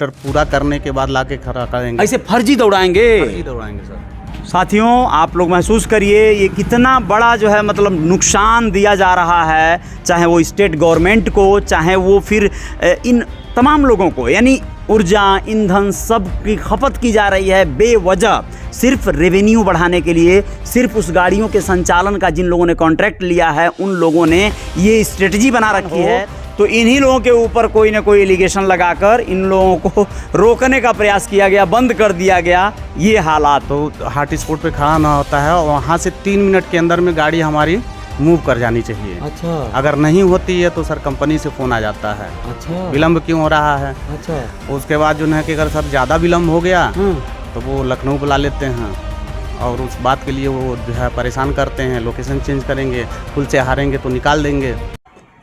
पूरा करने के बाद लाके खड़ा करेंगे। ऐसे फर्जी दौड़ाएंगे? फर्जी दौड़ाएंगे सर। साथियों, आप लोग महसूस करिए ये कितना बड़ा जो है मतलब नुकसान दिया जा रहा है, चाहे वो स्टेट गवर्नमेंट को, चाहे वो फिर इन तमाम लोगों को, यानी ऊर्जा, ईंधन सब की खपत की जा रही है बेवजह, सिर्फ रेवेन्यू बढ़ाने के लिए। सिर्फ उस गाड़ियों के संचालन का जिन लोगों ने कॉन्ट्रैक्ट लिया है उन लोगों ने ये स्ट्रेटजी बना रखी है। तो इन्हीं लोगों के ऊपर कोई ना कोई एलिगेशन लगाकर इन लोगों को रोकने का प्रयास किया गया, बंद कर दिया गया। ये हालात तो हॉट स्पॉट पे खड़ा ना होता है और वहाँ से 3 मिनट के अंदर में गाड़ी हमारी मूव कर जानी चाहिए। अच्छा। अगर नहीं होती है तो सर कंपनी से फ़ोन आ जाता है। अच्छा। विलम्ब क्यों हो रहा है। अच्छा। उसके बाद जो है कि अगर सर ज़्यादा विलम्ब हो गया तो वो लखनऊ बुला लेते हैं और उस बात के लिए वो जो है परेशान करते हैं, लोकेशन चेंज करेंगे, पुल से हारेंगे तो निकाल देंगे।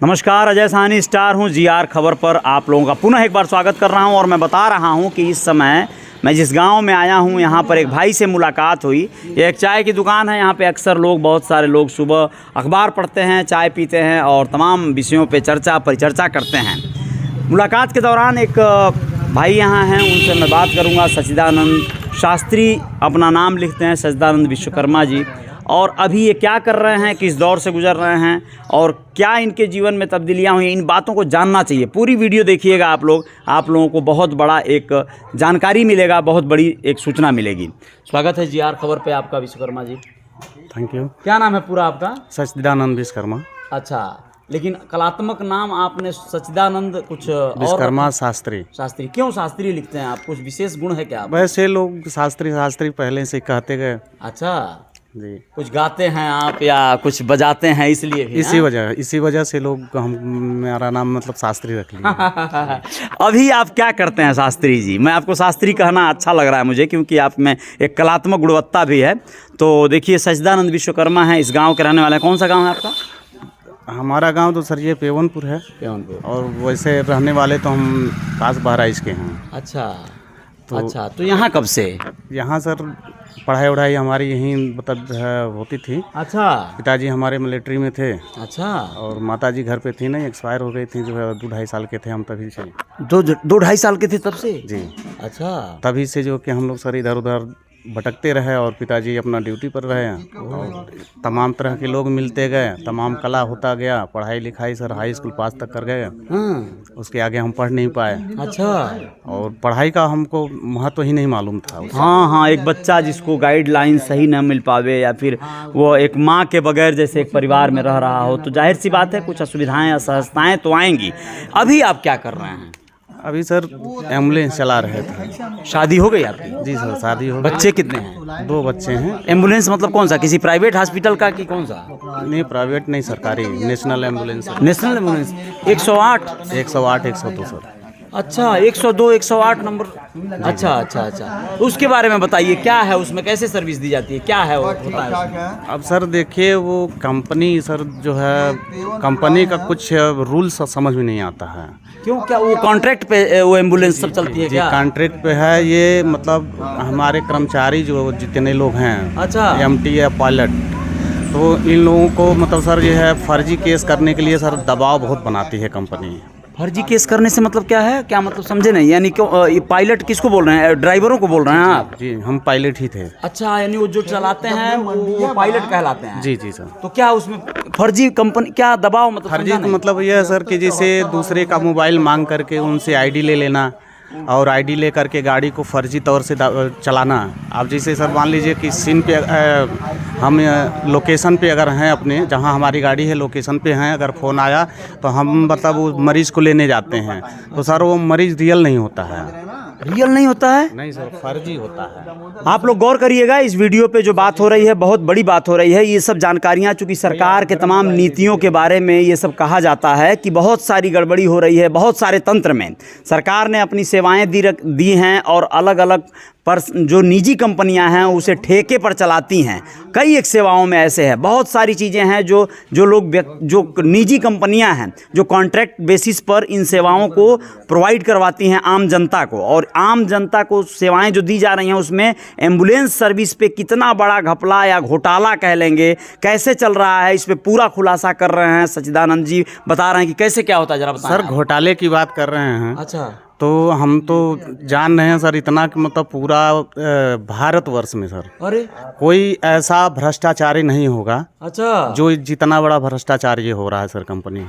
नमस्कार, अजय साहनी स्टार हूँ जीआर खबर पर आप लोगों का पुनः एक बार स्वागत कर रहा हूँ। और मैं बता रहा हूँ कि इस समय मैं जिस गांव में आया हूँ यहाँ पर एक भाई से मुलाकात हुई। ये एक चाय की दुकान है। यहाँ पे अक्सर लोग, बहुत सारे लोग सुबह अखबार पढ़ते हैं, चाय पीते हैं और तमाम विषयों पे परिचर्चा करते हैं। मुलाकात के दौरान एक भाई यहाँ हैं, उनसे मैं बात करूँगा। सच्चिदानंद शास्त्री अपना नाम लिखते हैं, सच्चिदानंद विश्वकर्मा जी। और अभी ये क्या कर रहे हैं, किस दौर से गुजर रहे हैं और क्या इनके जीवन में तब्दीलियाँ हुई, इन बातों को जानना चाहिए। पूरी वीडियो देखिएगा आप लोगों को बहुत बड़ा एक जानकारी मिलेगा, बहुत बड़ी एक सूचना मिलेगी। स्वागत है जीआर खबर पे आपका विश्वकर्मा जी। Thank you. क्या नाम है पूरा आपका? सच्चिदानंद विश्वकर्मा। अच्छा, लेकिन कलात्मक नाम आपने सच्चिदानंद कुछ विश्वकर्मा शास्त्री। शास्त्री क्यों शास्त्री लिखते हैं आप? कुछ विशेष गुण है क्या? वैसे लोग शास्त्री पहले से कहते गए। अच्छा जी। कुछ गाते हैं आप या कुछ बजाते हैं इसलिए भी? इसी वजह से लोग मेरा नाम मतलब शास्त्री रख लिया। अभी आप क्या करते हैं शास्त्री जी? मैं आपको शास्त्री कहना अच्छा लग रहा है मुझे, क्योंकि आप में एक कलात्मक गुणवत्ता भी है। तो देखिए, सच्चिदानंद विश्वकर्मा है, इस गांव के रहने वाले हैं। कौन सा गांव है आपका? हमारा गांव तो सर ये पेवनपुर है। पेवनपुर। और वैसे रहने वाले तो हम कास बहराइच के हैं। अच्छा। तो यहाँ कब से? यहाँ सर पढ़ाई हमारी यहीं मतलब होती थी। अच्छा। पिताजी हमारे मिलिट्री में थे। अच्छा। और माताजी घर पे थी, नहीं एक्सपायर हो गई थी, जो है 2-2.5 साल के थे हम तभी से। 2-2.5 साल के थे तब से? जी। अच्छा। तभी से जो कि हम लोग सर इधर उधर भटकते रहे और पिताजी अपना ड्यूटी पर रहे और तमाम तरह के लोग मिलते गए, तमाम कला होता गया। पढ़ाई लिखाई सर हाई स्कूल पास तक कर गए। उसके आगे हम पढ़ नहीं पाए। अच्छा। और पढ़ाई का हमको महत्व ही नहीं मालूम था। हाँ, एक बच्चा जिसको गाइडलाइन सही न मिल पावे या फिर वो एक माँ के बगैर जैसे एक परिवार में रह रहा हो, तो जाहिर सी बात है कुछ असुविधाएं, असहजताएं तो आएंगी। अभी आप क्या कर रहे हैं? अभी सर एम्बुलेंस चला रहे थे। शादी हो गई आपकी? जी सर, शादी हो गई। बच्चे कितने हैं? 2 बच्चे हैं। एम्बुलेंस मतलब कौन सा, किसी प्राइवेट हॉस्पिटल का कि कौन सा? नहीं, प्राइवेट नहीं, सरकारी national ambulance. National ambulance 108 108 102 sir. अच्छा, 102 108 नंबर। अच्छा। उसके बारे में बताइए, क्या है उसमें, कैसे सर्विस दी जाती है, क्या है वो होता है? अब सर देखिए, वो कंपनी सर जो है, कंपनी का कुछ रूल्स समझ में नहीं आता है। क्यों, क्या वो कॉन्ट्रैक्ट पे वो एम्बुलेंस सब चलती है क्या? कॉन्ट्रैक्ट पे है ये, मतलब हमारे कर्मचारी जो जितने लोग हैं, अच्छा, एमटी या पायलट, तो इन लोगों को मतलब सर ये है फर्जी केस करने के लिए सर दबाव बहुत बनाती है कंपनी। फर्जी केस करने से मतलब क्या है, क्या मतलब समझे नहीं? यानी क्यों, ये पायलट किसको बोल रहे हैं? ड्राइवरों को बोल रहे हैं आप? जी, हम पायलट ही थे। अच्छा, यानी वो जो चलाते हैं वो पायलट कहलाते हैं? जी सर। तो क्या उसमें फर्जी कंपनी, क्या दबाव मतलब? फर्जी मतलब यह है सर कि जैसे दूसरे का मोबाइल मांग करके उनसे आईडी ले लेना और आईडी ले करके गाड़ी को फर्जी तौर से चलाना। आप जैसे सर मान लीजिए कि सीन पे हम लोकेशन पे अगर हैं, अपने जहां हमारी गाड़ी है लोकेशन पे हैं, अगर फ़ोन आया तो हम मतलब वो मरीज़ को लेने जाते हैं, तो सर वो मरीज़ रियल नहीं होता है। रियल नहीं होता है? नहीं सर, फर्जी होता है। आप लोग गौर करिएगा, इस वीडियो पे जो बात हो रही है बहुत बड़ी बात हो रही है। ये सब जानकारियां, चूंकि सरकार के तमाम नीतियों के बारे में ये सब कहा जाता है कि बहुत सारी गड़बड़ी हो रही है, बहुत सारे तंत्र में सरकार ने अपनी सेवाएं दी हैं और अलग अलग पर जो निजी कंपनियां हैं उसे ठेके पर चलाती हैं। कई एक सेवाओं में ऐसे है, बहुत सारी चीज़ें हैं जो निजी कंपनियां हैं जो कॉन्ट्रैक्ट बेसिस पर इन सेवाओं को प्रोवाइड करवाती हैं आम जनता को। और आम जनता को सेवाएं जो दी जा रही हैं उसमें एम्बुलेंस सर्विस पे कितना बड़ा घपला या घोटाला कह लेंगे, कैसे चल रहा है, इस पे पूरा खुलासा कर रहे हैं। सच्चिदानंद जी बता रहे हैं कि कैसे क्या होता है, जरा बताएं। सर घोटाले की बात कर रहे हैं। अच्छा। तो हम तो जान रहे हैं सर इतना कि मतलब पूरा भारतवर्ष में सर अरे कोई ऐसा भ्रष्टाचारी नहीं होगा अच्छा, जो जितना बड़ा भ्रष्टाचार ये हो रहा है सर कंपनी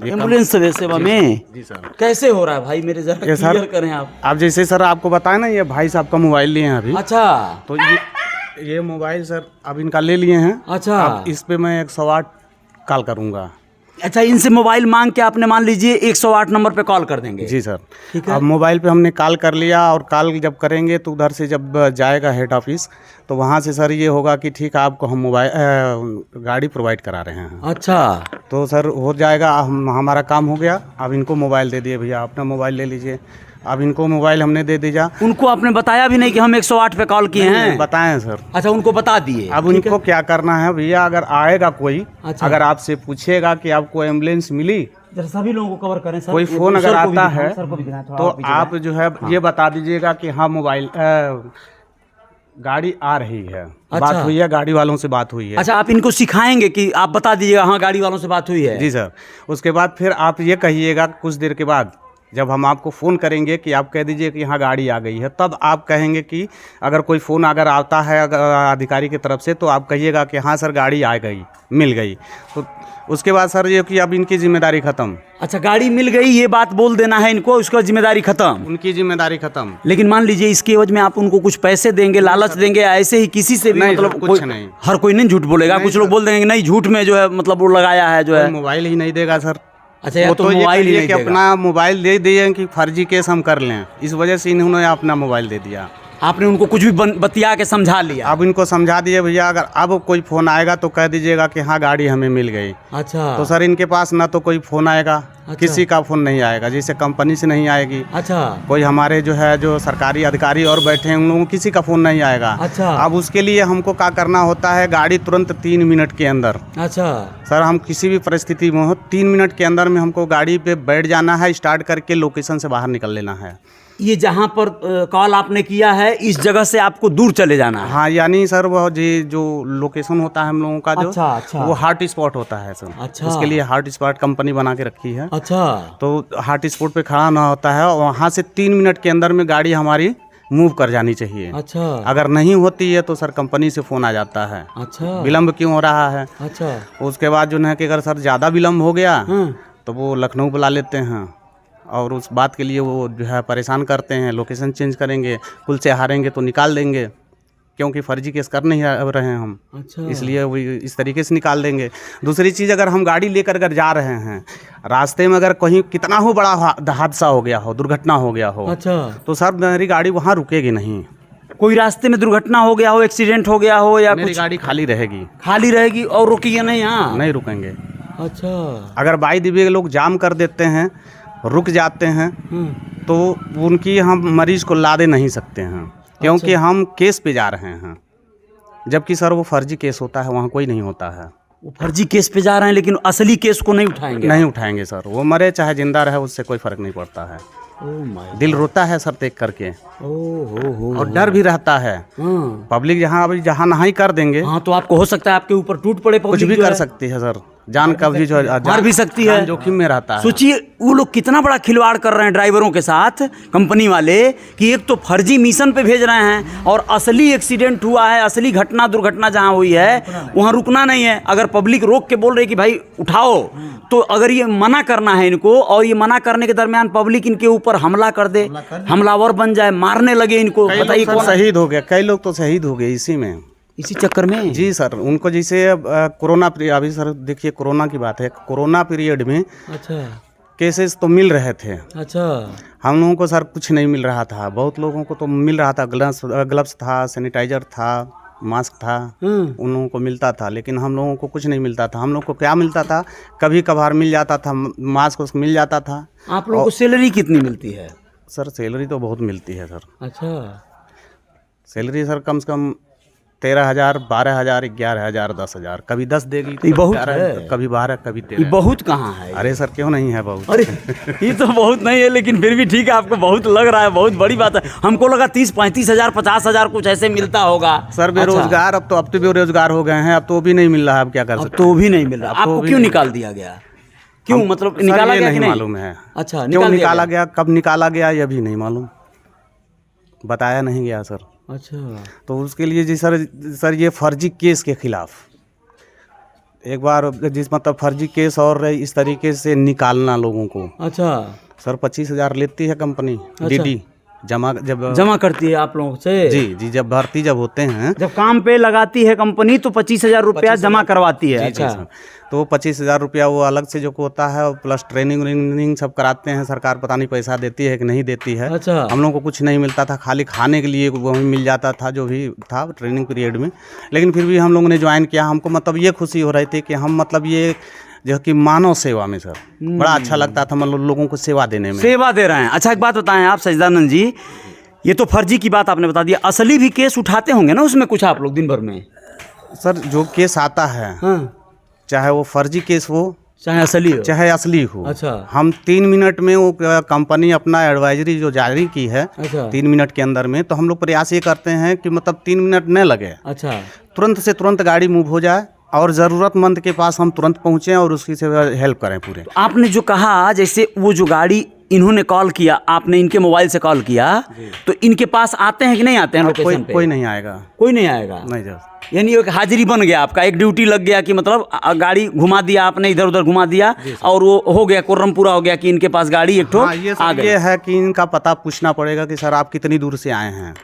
एम्बुलेंस सेवा में जी सर। कैसे हो रहा है भाई, मेरे जरा ये सर क्लियर करें आप। आप जैसे सर आपको बताया ना, ये भाई साहब का मोबाइल लिए हैं अभी, अच्छा तो ये मोबाइल सर अब इनका ले लिए हैं। अच्छा अब इस पे मैं 108 कॉल करूंगा। अच्छा, इनसे मोबाइल मांग के आपने मान लीजिए 108 नंबर पे कॉल कर देंगे। जी सर। ठीक है। अब मोबाइल पे हमने कॉल कर लिया और कॉल जब करेंगे तो उधर से जब जाएगा हेड ऑफिस तो वहाँ से सर ये होगा कि ठीक है आपको हम मोबाइल गाड़ी प्रोवाइड करा रहे हैं। अच्छा, तो सर हो जाएगा, हमारा काम हो गया। अब इनको मोबाइल दे दिए, भैया अपना मोबाइल ले लीजिए। अब इनको मोबाइल हमने दे दिया। उनको आपने बताया भी नहीं कि हम 108 पे कॉल किए हैं? बताएं सर। अच्छा, उनको बता दिए। अब उनको क्या करना है भैया, अगर आएगा कोई, अच्छा। अगर आपसे पूछेगा कि आपको एम्बुलेंस मिली, जरा सभी लोगों को कवर करें सर। कोई फोन अगर आता है तो तो आप जो है ये बता दीजिएगा कि हाँ मोबाइल गाड़ी आ रही है। अच्छा। बात हुई है, गाड़ी वालों से बात हुई है। अच्छा, आप इनको सिखाएंगे कि आप बता दीजिएगा हाँ गाड़ी वालों से बात हुई है? जी सर। उसके बाद फिर आप ये कहिएगा कुछ देर के बाद, जब हम आपको फ़ोन करेंगे कि आप कह दीजिए कि यहाँ गाड़ी आ गई है, तब आप कहेंगे कि अगर कोई फ़ोन अगर आता है अधिकारी की तरफ से तो आप कहिएगा कि हाँ सर गाड़ी आ गई, मिल गई। तो उसके बाद सर ये कि अब इनकी जिम्मेदारी ख़त्म। अच्छा, गाड़ी मिल गई ये बात बोल देना है इनको, उसका जिम्मेदारी खत्म, उनकी जिम्मेदारी ख़त्म। लेकिन मान लीजिए इसके एवज में आप उनको कुछ पैसे देंगे, लालच देंगे, ऐसे ही किसी से भी? नहीं मतलब सर, कुछ नहीं। हर कोई नहीं झूठ बोलेगा, कुछ लोग बोल देंगे कि नहीं झूठ में जो है मतलब वो लगाया है जो है। मोबाइल ही नहीं देगा सर। अच्छा, या तो ये मोबाइल ही कहिए नहीं कि देगा। अपना मोबाइल दे दिए कि फर्जी केस हम कर लें, इस वजह से इन्होंने अपना मोबाइल दे दिया। आपने उनको कुछ भी बतिया के समझा लिया? अब इनको समझा दिए भैया, अगर अब कोई फ़ोन आएगा तो कह दीजिएगा कि हाँ गाड़ी हमें मिल गई। अच्छा। तो सर इनके पास ना तो कोई फ़ोन आएगा, अच्छा। किसी का फ़ोन नहीं आएगा, जैसे कंपनी से नहीं आएगी। अच्छा। कोई हमारे जो है जो सरकारी अधिकारी और बैठे हैं उन लोगों को किसी का फ़ोन नहीं आएगा। अच्छा। अब उसके लिए हमको क्या करना होता है, गाड़ी तुरंत 3 मिनट के अंदर। अच्छा सर, हम किसी भी परिस्थिति में हो 3 मिनट के अंदर में हमको गाड़ी पे बैठ जाना है, स्टार्ट करके लोकेशन से बाहर निकल लेना है। ये जहाँ पर कॉल आपने किया है इस जगह से आपको दूर चले जाना है? हाँ, यानी सर वो जो लोकेशन होता है हम लोगों का जो अच्छा। वो हॉट स्पॉट होता है सर। अच्छा। उसके लिए हॉट स्पॉट कंपनी बना के रखी है। अच्छा। तो हॉट स्पॉट पे खड़ा ना होता है, वहाँ से 3 मिनट के अंदर में गाड़ी हमारी मूव कर जानी चाहिए। अच्छा। अगर नहीं होती है तो सर कंपनी से फ़ोन आ जाता है। अच्छा। विलम्ब क्यों हो रहा है। अच्छा। उसके बाद जो है कि अगर सर ज़्यादा विलम्ब हो गया तो वो लखनऊ बुला लेते हैं और उस बात के लिए वो जो है परेशान करते हैं, लोकेशन चेंज करेंगे, पुल से हारेंगे तो निकाल देंगे, क्योंकि फर्जी केस कर नहीं रहे हैं हम। अच्छा। इसलिए वो इस तरीके से निकाल देंगे। दूसरी चीज़, अगर हम गाड़ी लेकर अगर जा रहे हैं, रास्ते में अगर कहीं कितना हो बड़ा हादसा हो गया हो, दुर्घटना हो गया हो, अच्छा, तो सर मेरी गाड़ी वहाँ रुकेगी नहीं। कोई रास्ते में दुर्घटना हो गया हो, एक्सीडेंट हो गया हो या मेरी गाड़ी खाली रहेगी। खाली रहेगी और रुकेगी नहीं? यहाँ नहीं रुकेंगे। अच्छा। अगर बाई दिव्य लोग जाम कर देते हैं, रुक जाते हैं, तो उनकी हम मरीज को लादे नहीं सकते हैं, क्योंकि हम केस पे जा रहे हैं। जबकि सर वो फर्जी केस होता है, वहाँ कोई नहीं होता है। वो फर्जी केस पे जा रहे हैं लेकिन असली केस को नहीं उठाएंगे? नहीं उठाएंगे सर, वो मरे चाहे जिंदा रहे उससे कोई फर्क नहीं पड़ता है। दिल रोता है सर देख करके। और डर भी रहता है। पब्लिक जहाँ नहीं कर देंगे। हाँ, तो आपको हो सकता है आपके ऊपर टूट पड़े, कुछ भी कर सकती है सर, जान का भी जो मार भी सकती है, जोखिम में रहता है। सोचिए वो लोग कितना बड़ा खिलवाड़ कर रहे हैं ड्राइवरों के साथ, कंपनी वाले, कि एक तो फर्जी मिशन पे भेज रहे हैं और असली एक्सीडेंट हुआ है, असली घटना दुर्घटना जहाँ हुई है वहाँ रुकना नहीं है। अगर पब्लिक रोक के बोल रही कि भाई उठाओ, तो अगर ये मना करना है इनको और ये मना करने के दरमियान पब्लिक इनके ऊपर हमला कर दे, हमलावर बन जाए, मारने लगे इनको, बताइए कौन शहीद हो गया। कई लोग तो शहीद हो गए इसी चक्कर में। जी सर, उनको जैसे कोरोना पीरियड, अभी सर देखिए कोरोना की बात है, कोरोना पीरियड में अच्छा केसेस तो मिल रहे थे। अच्छा। हम लोगों को सर कुछ नहीं मिल रहा था, बहुत लोगों को तो मिल रहा था, ग्लव्स था, सैनिटाइजर था, मास्क था, उन लोगों को मिलता था, लेकिन हम लोगों को कुछ नहीं मिलता था। हम लोग को क्या मिलता था, कभी कभार मिल जाता था मास्क, मिल जाता था। आप लोगों को सैलरी कितनी मिलती है? सर सैलरी तो बहुत मिलती है सर। अच्छा। सैलरी सर कम से कम 13,000, 12,000, 11,000, 10,000, कभी 10 देगी, तो बहुत है। कभी 12, कभी 13। बहुत कहाँ है? अरे सर क्यों नहीं है बहुत? अरे ये तो बहुत नहीं है, लेकिन फिर भी ठीक है, आपको बहुत लग रहा है, बहुत बड़ी बात है। हमको लगा 30-35,000, 50,000 कुछ ऐसे मिलता होगा। सर बेरोजगार, अब तो बेरोजगार हो गए हैं, अब तो भी नहीं मिल रहा है, अब क्या कर सकते? तो भी नहीं मिल रहा, आपको क्यों निकाल दिया गया? क्यों, मतलब सर, निकाला ये गया कि नहीं नहीं? मालूम है। अच्छा, क्यों निकाला गया? गया, कब निकाला गया, ये भी नहीं मालूम, बताया नहीं गया सर। अच्छा, तो उसके लिए जी सर ये फर्जी केस के खिलाफ एक बार जिस मतलब फर्जी केस और इस तरीके से निकालना लोगों को। अच्छा सर 25,000 लेती है कंपनी, डीडी जमा करती है आप लोगों से? जी जब भर्ती जब होते हैं, जब काम पे लगाती है कंपनी तो 25,000 रुपया जमा करवाती है। जी, अच्छा जी, तो वो 25,000 रुपया वो अलग से जो होता है, और प्लस ट्रेनिंग सब कराते हैं। सरकार पता नहीं पैसा देती है कि नहीं देती है। अच्छा, हम लोग को कुछ नहीं मिलता था, खाली खाने के लिए वही मिल जाता था जो भी था ट्रेनिंग पीरियड में। लेकिन फिर भी हम लोगों ने ज्वाइन किया, हमको मतलब ये खुशी हो रही थी कि हम मतलब ये जो कि मानव सेवा में सर बड़ा अच्छा लगता था, मतलब लोगों को सेवा देने में। सेवा दे रहे हैं। अच्छा, एक बात बताएं आप सजदानंद जी, ये तो फर्जी की बात आपने बता दिया, असली भी केस उठाते होंगे ना उसमें कुछ आप लोग दिन भर में? सर जो केस आता है, हाँ, चाहे वो फर्जी केस हो चाहे असली हो, चाहे असली हो, अच्छा, हम 3 मिनट में वो कंपनी अपना एडवाइजरी जो जारी की है, अच्छा 3 मिनट के अंदर में, तो हम लोग प्रयास ये करते हैं कि मतलब 3 मिनट न लगे, अच्छा, तुरंत से तुरंत गाड़ी मूव हो जाए और ज़रूरतमंद के पास हम तुरंत पहुँचें और उसकी से हेल्प करें पूरे। तो आपने जो कहा, जैसे वो जो गाड़ी इन्होंने कॉल किया, आपने इनके मोबाइल से कॉल किया, तो इनके पास आते हैं कि नहीं आते हैं लोकेशन पे? कोई नहीं आएगा। कोई नहीं आएगा? नहीं सर, यानी एक हाजिरी बन गया आपका, एक ड्यूटी लग गया कि मतलब गाड़ी घुमा दिया आपने, इधर उधर घुमा दिया और वो हो गया, कोर्रम पूरा हो गया कि इनके पास गाड़ी एक ठो हाँ, ये आ सर गई। ये है कि इनका पता पूछना पड़ेगा कि सर आप कितनी दूर से आए हैं।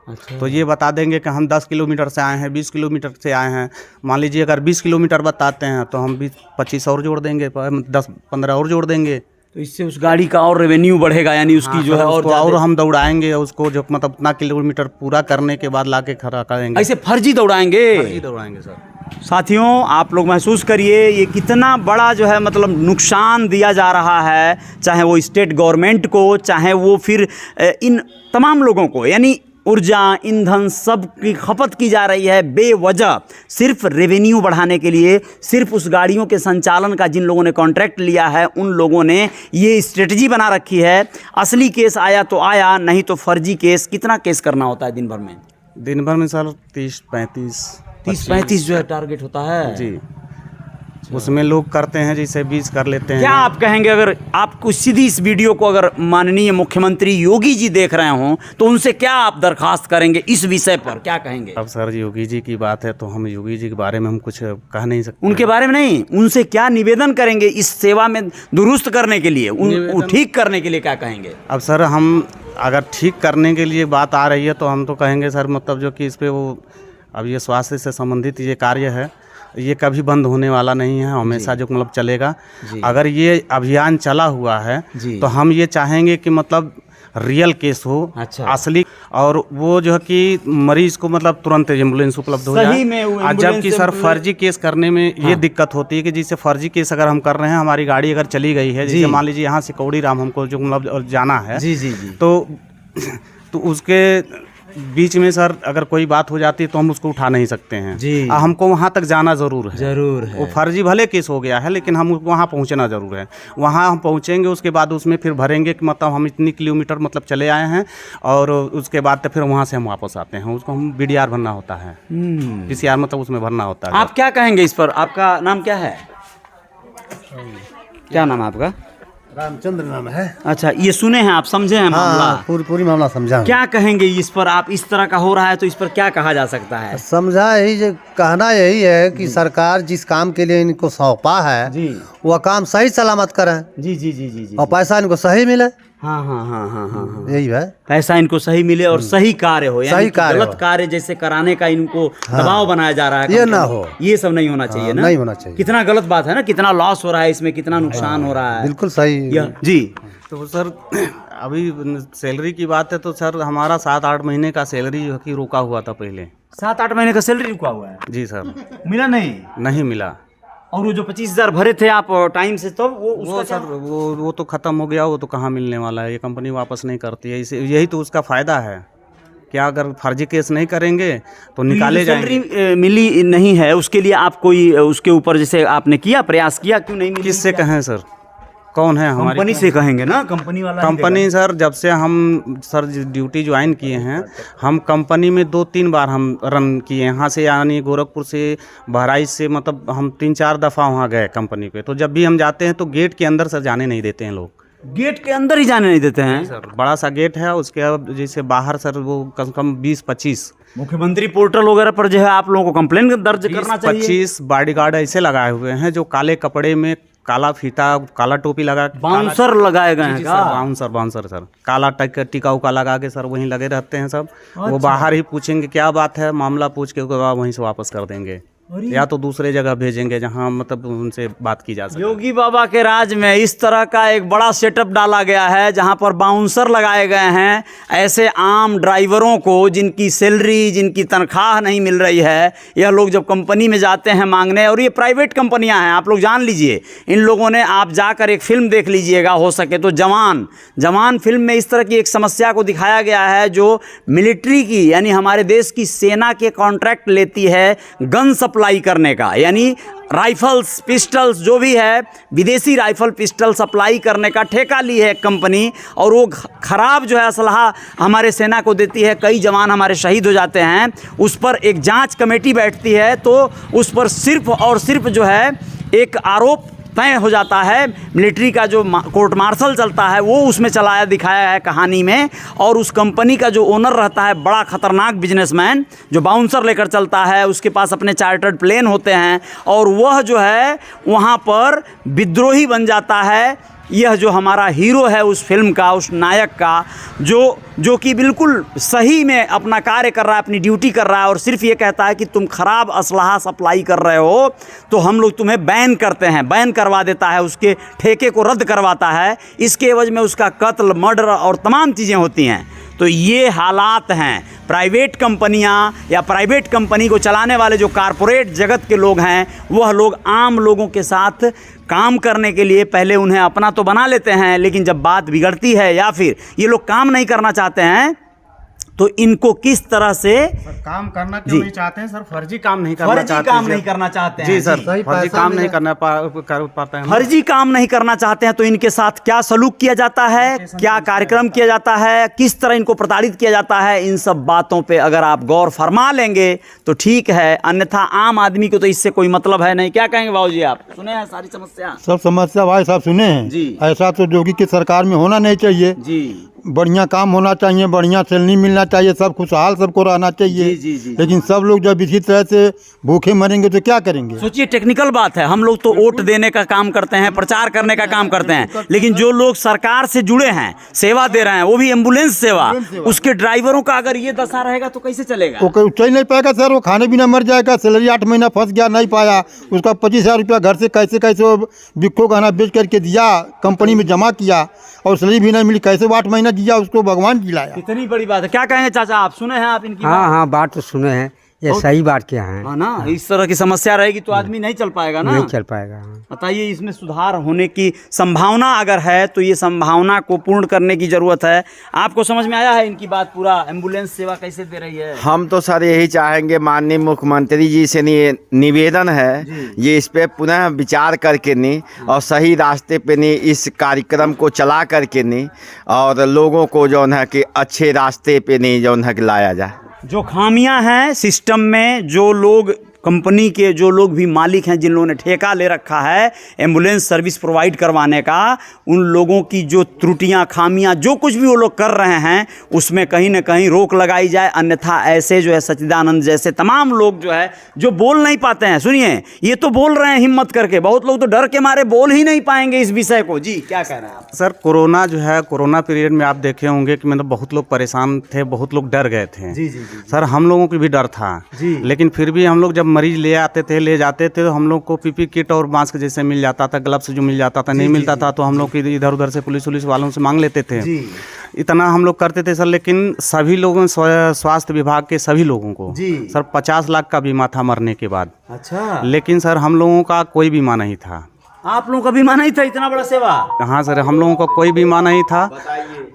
अच्छा, तो ये बता देंगे कि हम 10 किलोमीटर से आए हैं, 20 किलोमीटर से आए हैं। मान लीजिए अगर 20 किलोमीटर बताते हैं तो हम 25 और जोड़ देंगे, 10-15 और जोड़ देंगे। तो इससे उस गाड़ी का और रेवेन्यू बढ़ेगा, यानी उसकी जो है और हम दौड़ाएंगे उसको, जो मतलब उतना किलोमीटर पूरा करने के बाद लाके खड़ा करेंगे। ऐसे फर्जी दौड़ाएंगे? दौड़ाएंगे सर। साथियों, आप लोग महसूस करिए ये कितना बड़ा जो है मतलब नुकसान दिया जा रहा है, चाहे वो स्टेट गवर्नमेंट को, चाहे वो फिर इन तमाम लोगों को, यानी ऊर्जा, ईंधन सब की खपत की जा रही है बेवजह, सिर्फ रेवेन्यू बढ़ाने के लिए। सिर्फ उस गाड़ियों के संचालन का जिन लोगों ने कॉन्ट्रैक्ट लिया है उन लोगों ने ये स्ट्रेटजी बना रखी है। असली केस आया तो आया, नहीं तो फर्जी केस। कितना केस करना होता है दिन भर में? दिन भर में सर 30-35 जो है टारगेट होता है जी। उसमें लोग करते हैं जैसे 20 कर लेते हैं। क्या आप कहेंगे, अगर आपको सीधी इस वीडियो को अगर माननीय मुख्यमंत्री योगी जी देख रहे हों तो उनसे क्या आप दरखास्त करेंगे इस विषय पर, क्या कहेंगे? अब सर योगी जी की बात है तो हम योगी जी के बारे में हम कुछ कह नहीं सकते। उनके बारे में नहीं, उनसे क्या निवेदन करेंगे इस सेवा में दुरुस्त करने के लिए, ठीक करने के लिए क्या कहेंगे? अब सर हम अगर ठीक करने के लिए बात आ रही है तो हम तो कहेंगे सर मतलब जो कि इस पे वो अब ये स्वास्थ्य से संबंधित ये कार्य है, ये कभी बंद होने वाला नहीं है, हमेशा जो मतलब चलेगा। अगर ये अभियान चला हुआ है तो हम ये चाहेंगे कि मतलब रियल केस हो, अच्छा, असली, और वो जो है कि मरीज को मतलब तुरंत एम्बुलेंस उपलब्ध हो जाए। जबकि सर फर्जी केस करने में ये दिक्कत होती है कि जैसे फर्जी केस अगर हम कर रहे हैं, हमारी गाड़ी अगर चली गई है, जैसे मान लीजिए यहाँ से कौड़ी राम हमको जो मतलब जाना है, तो उसके बीच में सर अगर कोई बात हो जाती है तो हम उसको उठा नहीं सकते हैं जी। हमको वहाँ तक जाना ज़रूर है। वो फर्जी भले केस हो गया है लेकिन हम वहाँ पहुँचना ज़रूर है। वहाँ हम पहुँचेंगे, उसके बाद उसमें फिर भरेंगे कि मतलब हम इतनी किलोमीटर मतलब चले आए हैं, और उसके बाद तो फिर वहाँ से हम वापस आते हैं, उसको हम BDR भरना होता है, PCR मतलब उसमें भरना होता है। आप क्या कहेंगे इस पर? आपका नाम क्या है? क्या नाम है आपका? रामचंद्र नाम है। अच्छा, ये सुने हैं आप, समझे हैं मामला? पूरी मामला समझा। क्या कहेंगे इस पर? आप इस तरह का हो रहा है तो इस पर क्या कहा जा सकता है? समझा यही, जो कहना यही है कि सरकार जिस काम के लिए इनको सौंपा है जी, वह काम सही सलामत करें जी जी जी जी जी, और पैसा इनको सही मिले। हाँ हाँ हाँ हाँ हाँ हाँ, यही है, पैसा इनको सही मिले और सही कार्य हो, यानी सही कार्य गलत हो। कार्य जैसे कराने का इनको दबाव बनाया जा रहा है, ये ना हो, ये सब नहीं होना चाहिए ना, नहीं होना चाहिए। कितना गलत बात है ना, कितना लॉस हो रहा है इसमें, कितना नुकसान हो रहा है। बिल्कुल सही जी। तो सर अभी सैलरी की बात है तो सर हमारा 7-8 महीने का सैलरी जो कि रोका हुआ था पहले। 7-8 महीने का सैलरी रुका हुआ है? जी सर। मिला नहीं मिला। और वो जो 25,000 भरे थे आप टाइम से, तो वो सर वो तो ख़त्म हो गया, वो तो कहाँ मिलने वाला है, ये कंपनी वापस नहीं करती है, इसे यही तो उसका फ़ायदा है। क्या अगर फर्जी केस नहीं करेंगे तो निकाले जाएंगे। सैलरी मिली नहीं है, उसके लिए आप कोई उसके ऊपर जैसे आपने किया, प्रयास किया, क्यों नहीं मिली? किससे कहें सर? कौन है हमारी कंपनी से कहेंगे ना, कंपनी वाला ही कंपनी सर, जब से हम सर ड्यूटी ज्वाइन किए हैं, हम कंपनी में 2-3 बार हम रन किए यहाँ से, यानी गोरखपुर से, बहराइच से, मतलब हम 3-4 दफ़ा वहाँ गए कंपनी पे। तो जब भी हम जाते हैं तो गेट के अंदर सर जाने नहीं देते हैं लोग। गेट के अंदर ही जाने नहीं देते हैं सर बड़ा सा गेट है, उसके अब जैसे बाहर सर वो कम से कम 20-25 मुख्यमंत्री पोर्टल वगैरह पर जो है आप लोगों को कंप्लेन दर्ज करना चाहिए। 25 बॉडीगार्ड ऐसे लगाए हुए हैं जो काले कपड़े में, काला फीता, काला टोपी लगा, बाउंसर लगाए गए हैं जी क्या? सर, बाउंसर सर, काला टीका उका लगा के सर वहीं लगे रहते हैं सब। वो बाहर ही पूछेंगे क्या बात है, मामला पूछ के उसके बाद वहीं से वापस कर देंगे, या तो दूसरे जगह भेजेंगे जहां मतलब उनसे बात की जा सके। योगी बाबा के राज में इस तरह का एक बड़ा सेटअप डाला गया है जहां पर बाउंसर लगाए गए हैं ऐसे आम ड्राइवरों को जिनकी सैलरी, जिनकी तनख्वाह नहीं मिल रही है। यह लोग जब कंपनी में जाते हैं मांगने, और ये प्राइवेट कंपनियां हैं, आप लोग जान लीजिए। इन लोगों ने, आप जाकर एक फिल्म देख लीजिएगा हो सके तो, जवान फिल्म में इस तरह की एक समस्या को दिखाया गया है जो मिलिट्री की, यानी हमारे देश की सेना के कॉन्ट्रैक्ट लेती है गन सप्लाई करने का, यानी राइफल्स, पिस्टल्स जो भी है, विदेशी राइफल पिस्टल सप्लाई करने का ठेका ली है एक कंपनी, और वो ख़राब जो है असलहा हमारे सेना को देती है। कई जवान हमारे शहीद हो जाते हैं। उस पर एक जांच कमेटी बैठती है तो उस पर सिर्फ और सिर्फ जो है एक आरोप तय हो जाता है। मिलिट्री का जो कोर्ट मार्शल चलता है वो उसमें चलाया दिखाया है कहानी में, और उस कंपनी का जो ओनर रहता है बड़ा खतरनाक बिजनेसमैन जो बाउंसर लेकर चलता है, उसके पास अपने चार्टर्ड प्लेन होते हैं, और वह जो है वहाँ पर विद्रोही बन जाता है। यह जो हमारा हीरो है उस फिल्म का, उस नायक का, जो कि बिल्कुल सही में अपना कार्य कर रहा है, अपनी ड्यूटी कर रहा है, और सिर्फ ये कहता है कि तुम खराब असलहा सप्लाई कर रहे हो तो हम लोग तुम्हें बैन करते हैं, बैन करवा देता है, उसके ठेके को रद्द करवाता है। इसके एवज में उसका कत्ल, मर्डर और तमाम चीज़ें होती हैं। तो ये हालात हैं। प्राइवेट कंपनियां या प्राइवेट कंपनी को चलाने वाले जो कारपोरेट जगत के लोग हैं, वह लोग आम लोगों के साथ काम करने के लिए पहले उन्हें अपना तो बना लेते हैं, लेकिन जब बात बिगड़ती है या फिर ये लोग काम नहीं करना चाहते हैं तो इनको किस तरह से काम करना क्यों नहीं चाहते हैं सर? फर्जी काम नहीं करना चाहते हैं। नहीं करना चाहते हैं जी सर, फर्जी काम नहीं कर पाते हैं। फर्जी काम नहीं करना चाहते हैं तो इनके साथ क्या सलूक किया जाता है, क्या कार्यक्रम किया जाता है, किस तरह इनको प्रताड़ित किया जाता है, इन सब बातों पे अगर आप गौर फरमा लेंगे तो ठीक है, अन्यथा आम आदमी को तो इससे कोई मतलब है नहीं। क्या कहेंगे बाबूजी? आप सुने हैं सारी समस्या? सब समस्या भाई साहब सुने हैं जी। ऐसा तो योगी की सरकार में होना नहीं चाहिए जी। बढ़िया काम होना चाहिए, बढ़िया सैलरी मिलना चाहिए, सब खुशहाल सबको रहना चाहिए। जी। लेकिन सब लोग जब इसी तरह से भूखे मरेंगे तो क्या करेंगे? सोचिए, टेक्निकल बात है, हम लोग तो वोट देने का काम करते हैं, प्रचार करने का काम करते हैं, लेकिन जो लोग सरकार से जुड़े हैं, सेवा दे रहे हैं, वो भी एम्बुलेंस सेवा, उसके ड्राइवरों का अगर ये दशा रहेगा तो कैसे चलेगा? वो चल नहीं पाएगा सर, वो खाने बिना मर जाएगा। सैलरी 8 महीना फंस गया, नहीं पाया, उसका 25,000 रुपया घर से कैसे बिक्को गहना बेच करके दिया, कंपनी में जमा किया, और सैलरी भी नहीं मिली, कैसे 8 महीना जिया, उसको भगवान जिलाया। इतनी बड़ी बात है। क्या कहेंगे चाचा? आप सुने हैं आप इनकी? हाँ, बात तो सुने हैं, ये सही बात क्या है। हाँ ना, इस तरह की समस्या रहेगी तो आदमी नहीं चल पाएगा ना, नहीं चल पाएगा। बताइए, इसमें सुधार होने की संभावना अगर है तो ये संभावना को पूर्ण करने की जरूरत है। आपको समझ में आया है इनकी बात पूरा? एम्बुलेंस सेवा कैसे दे रही है? हम तो सर यही चाहेंगे, माननीय मुख्यमंत्री जी से निवेदन है ये इस पे पुनः विचार करके नहीं, और सही रास्ते पे नहीं इस कार्यक्रम को चला करके नहीं, और लोगों को जो है कि अच्छे रास्ते पे नहीं जो है कि लाया जाए। जो खामियां हैं सिस्टम में, जो लोग कंपनी के जो लोग भी मालिक हैं, जिन लोगों ने ठेका ले रखा है एम्बुलेंस सर्विस प्रोवाइड करवाने का, उन लोगों की जो त्रुटियां, खामियां, जो कुछ भी वो लोग कर रहे हैं उसमें कहीं ना कहीं रोक लगाई जाए। अन्यथा ऐसे जो है सच्चिदानंद जैसे तमाम लोग जो है जो बोल नहीं पाते हैं, सुनिए ये तो बोल रहे हैं हिम्मत करके, बहुत लोग तो डर के मारे बोल ही नहीं पाएंगे इस विषय को। जी, क्या कह रहे हैं आप? सर, कोरोना जो है, कोरोना पीरियड में आप देखे होंगे कि मतलब बहुत लोग परेशान थे, बहुत लोग डर गए थे। जी। सर, हम लोगों की भी डर था जी। लेकिन फिर भी हम लोग जब मरीज ले आते थे, ले जाते थे, तो हम लोग को पीपी किट और मास्क जैसे मिल जाता था, ग्लव्स जो मिल जाता था, नहीं मिलता था तो हम लोग इधर उधर से पुलिस वालों से मांग लेते थे। इतना हम लोग करते थे सर, लेकिन सभी लोगों, स्वास्थ्य विभाग के सभी लोगों को सर 50 लाख का बीमा था मरने के बाद। अच्छा। लेकिन सर हम लोगों का कोई बीमा नहीं था। आप लोगों का बीमा नहीं था, इतना बड़ा सेवा? हाँ सर, हम लोगों को कोई बीमा नहीं था,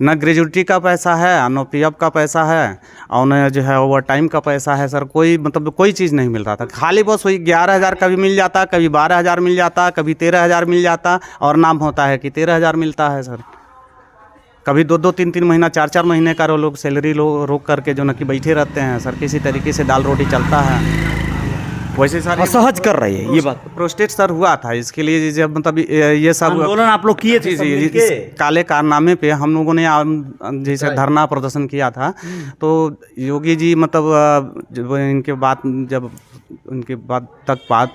न ग्रेजुटी का पैसा है, न पीएफ का पैसा है, और न जो है ओवर टाइम का पैसा है सर। कोई मतलब कोई चीज़ नहीं मिल रहा था। खाली बस वही 11,000 कभी मिल जाता, कभी 12,000 मिल जाता, कभी 13,000 मिल जाता, और नाम होता है कि 13,000 मिलता है सर। कभी 2-2, 3-3 महीना, 4-4 महीने का लोग सैलरी रोक करके जो न कि बैठे रहते हैं सर। किसी तरीके से दाल रोटी चलता है। वैसे सर असहज कर रही है ये बात। प्रोस्टेट सर हुआ था, इसके लिए जब मतलब ये सब आंदोलन आप लोग किए थे? जी, इस काले कारनामे पे हम लोगों ने जैसे धरना प्रदर्शन किया था। तो योगी जी मतलब जब इनके बात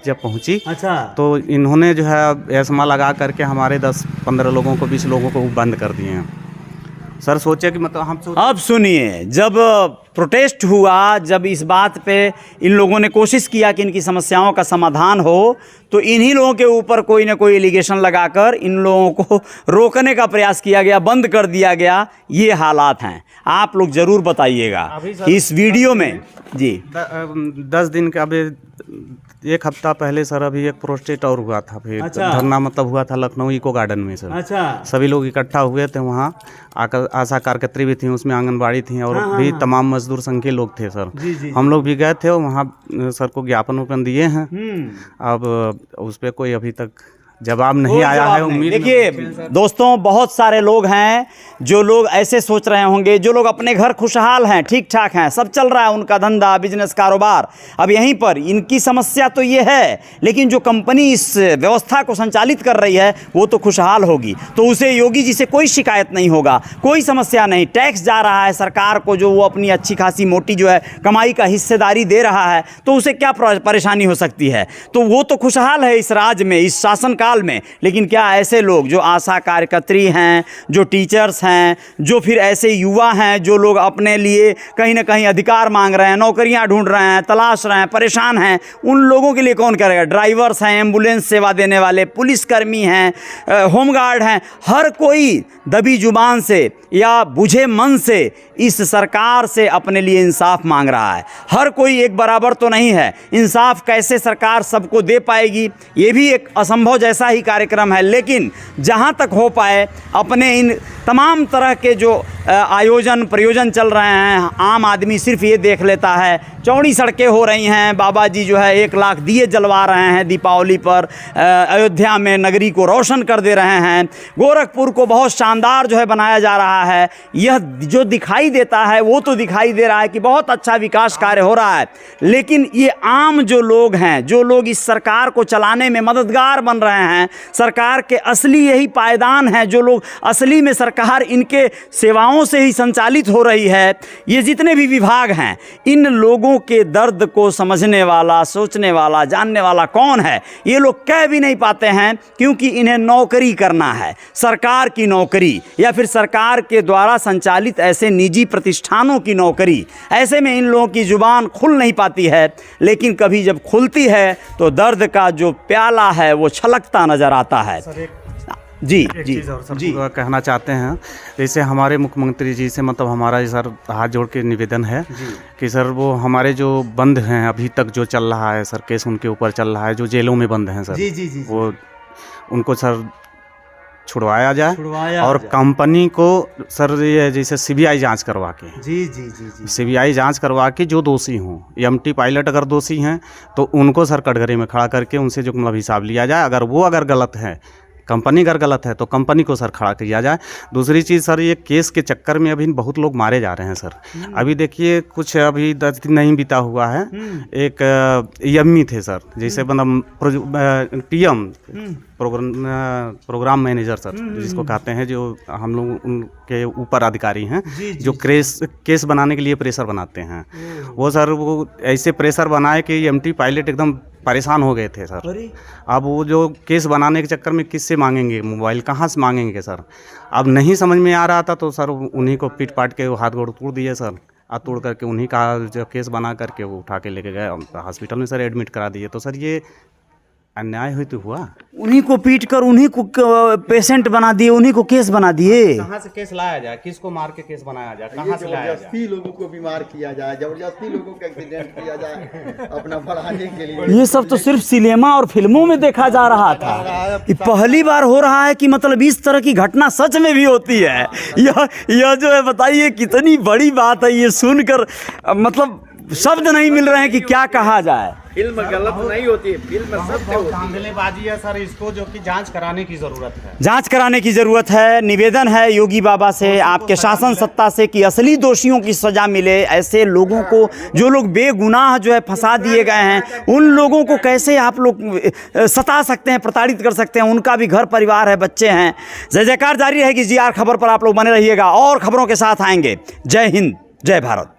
जब पहुंची, अच्छा, तो इन्होंने जो है एस्मा लगा करके हमारे 10-15 लोगों को, 20 लोगों को बंद कर दिए हैं सर। सोचे कि मतलब अब सुनिए, जब प्रोटेस्ट हुआ, जब इस बात पे इन लोगों ने कोशिश किया कि इनकी समस्याओं का समाधान हो, तो इन्हीं लोगों के ऊपर कोई ना कोई एलिगेशन लगाकर इन लोगों को रोकने का प्रयास किया गया, बंद कर दिया गया। ये हालात हैं। आप लोग ज़रूर बताइएगा इस वीडियो में। जी, 10 दिन के अभी 1 हफ्ता पहले सर अभी एक प्रोस्टेट और हुआ था। फिर अच्छा। धरना मतलब हुआ था लखनऊ इको गार्डन में सर। अच्छा, सभी लोग इकट्ठा हुए थे वहाँ। आशा कार्यकर्त्री भी थी उसमें, आंगनबाड़ी थी, और भी तमाम मजदूर संघ के लोग थे सर। जी। हम लोग भी गए थे और वहाँ सर को ज्ञापन उपन दिए हैं। अब उस पर कोई अभी तक जवाब नहीं आया है। उम्मीद देखिए दोस्तों, बहुत सारे लोग हैं जो लोग ऐसे सोच रहे होंगे, जो लोग अपने घर खुशहाल हैं, ठीक ठाक हैं, सब चल रहा है उनका धंधा, बिजनेस, कारोबार। अब यहीं पर इनकी समस्या तो ये है, लेकिन जो कंपनी इस व्यवस्था को संचालित कर रही है वो तो खुशहाल होगी, तो उसे योगी जी से कोई शिकायत नहीं होगा, कोई समस्या नहीं। टैक्स जा रहा है सरकार को, जो वो अपनी अच्छी खासी मोटी जो है कमाई का हिस्सेदारी दे रहा है, तो उसे क्या परेशानी हो सकती है? तो वो तो खुशहाल है इस राज्य में, इस शासन काल में। लेकिन क्या ऐसे लोग जो आशा कार्यकर्त्री हैं, जो टीचर्स हैं, जो फिर ऐसे युवा हैं जो लोग अपने लिए कहीं ना कहीं अधिकार मांग रहे हैं, नौकरियां ढूंढ रहे हैं, तलाश रहे हैं, परेशान हैं, उन लोगों के लिए कौन करेगा? ड्राइवर्स हैं, एम्बुलेंस सेवा देने वाले, पुलिसकर्मी हैं, होमगार्ड हैं, हर कोई दबी जुबान से या बुझे मन से इस सरकार से अपने लिए इंसाफ मांग रहा है। हर कोई एक बराबर तो नहीं है। इंसाफ कैसे सरकार सबको दे पाएगी? ये भी एक असंभव जैसा ही कार्यक्रम है। लेकिन जहाँ तक हो पाए, अपने इन तमाम तरह के जो आयोजन प्रयोजन चल रहे हैं, आम आदमी सिर्फ ये देख लेता है। चौड़ी सड़कें हो रही हैं, बाबा जी जो है 1 लाख दिए जलवा रहे हैं दीपावली पर, अयोध्या में नगरी को रोशन कर दे रहे हैं, गोरखपुर को बहुत शानदार जो है बनाया जा रहा है। यह जो दिखाई देता है वो तो दिखाई दे रहा है कि बहुत अच्छा विकास कार्य हो रहा है, लेकिन ये आम जो लोग हैं, जो लोग इस सरकार को चलाने में मददगार बन रहे हैं, सरकार के असली यही पायदान हैं, जो लोग असली में सरकार इनके सेवाओं से ही संचालित हो रही है, ये जितने भी विभाग हैं, इन लोगों के दर्द को समझने वाला, सोचने वाला, जानने वाला कौन है? ये लोग कह भी नहीं पाते हैं, क्योंकि इन्हें नौकरी करना है, सरकार की नौकरी, या फिर सरकार के द्वारा संचालित ऐसे निजी प्रतिष्ठानों की नौकरी। ऐसे में इन लोगों की जुबान खुल नहीं पाती है, लेकिन कभी जब खुलती है तो दर्द का जो प्याला है वो छलकता नजर आता है। जी जी जी कहना चाहते हैं, जैसे हमारे मुख्यमंत्री जी से मतलब हमारा सर हाथ जोड़ के निवेदन है कि सर वो हमारे जो बंद हैं अभी तक जो चल रहा है सर, केस उनके ऊपर चल रहा है, जो जेलों में बंद हैं सर, जी वो उनको सर छुड़वाया जाए, और कंपनी को सर ये जैसे सीबीआई जांच करवा के, जी सीबीआई जांच करवा के जो दोषी हों, एमटी पायलट अगर दोषी हैं तो उनको सर कटघरे में खड़ा करके उनसे जो मतलब हिसाब लिया जाए। अगर गलत है, कंपनी अगर गलत है तो कंपनी को सर खड़ा किया जाए। दूसरी चीज़ सर, ये केस के चक्कर में अभी बहुत लोग मारे जा रहे हैं सर। अभी देखिए कुछ अभी 10 दिन नहीं बीता हुआ है, एक यम्मी थे सर, जैसे मतलब पीएम प्रोग्राम मैनेजर सर जिसको कहते हैं, जो हम लोग उनके ऊपर अधिकारी हैं, जो केस बनाने के लिए प्रेशर बनाते हैं, वो सर वो ऐसे प्रेशर बनाए कि एमटी पायलट एकदम परेशान हो गए थे सर। अब वो जो केस बनाने के चक्कर में किससे मांगेंगे मोबाइल, कहाँ से मांगेंगे सर? अब नहीं समझ में आ रहा था, तो सर उन्हीं को पीट पाट के हाथ गोड़ तोड़ दिए सर, हाथ तोड़ करके उन्हीं का जो केस बना करके वो उठा के लेके गए हॉस्पिटल में सर, एडमिट करा दिए। तो सर ये अन्याय हुई तो हुआ। उन्हीं को पीट कर उन्हीं को पेशेंट बना दिए, उन्हीं को केस बना दिए। कहाँ से केस लाया जाए, किसको मार के केस बनाया जाए, कहाँ से लाया जाए? जबरदस्ती लोगों को बीमार किया जाए, जबरदस्ती लोगों को एक्सीडेंट किया जाए अपना बढ़ाने के लिए। ये सब तो सिर्फ सिनेमा और फिल्मों में देखा जा रहा था। ये पहली बार हो रहा है कि मतलब इस तरह की घटना सच में भी होती है। यह जो है बताइए कितनी बड़ी बात है। ये सुनकर मतलब शब्द नहीं मिल रहे हैं कि क्या कहा जाए। फिल्म गलत नहीं होती है, फिल्म सत्य होती है। धांधलीबाजी है सर, इसको जो कि जांच कराने की जरूरत है। जांच कराने की जरूरत है। निवेदन है योगी बाबा से, आपके शासन सत्ता से कि असली दोषियों की सजा मिले। ऐसे लोगों को, जो लोग बेगुनाह जो है फंसा दिए गए हैं, उन लोगों को कैसे आप लोग सता सकते हैं, प्रताड़ित कर सकते हैं? उनका भी घर परिवार है, बच्चे हैं। जय जयकार जारी रहेगी। जीआर खबर पर आप लोग बने रहिएगा और खबरों के साथ आएंगे। जय हिंद, जय भारत।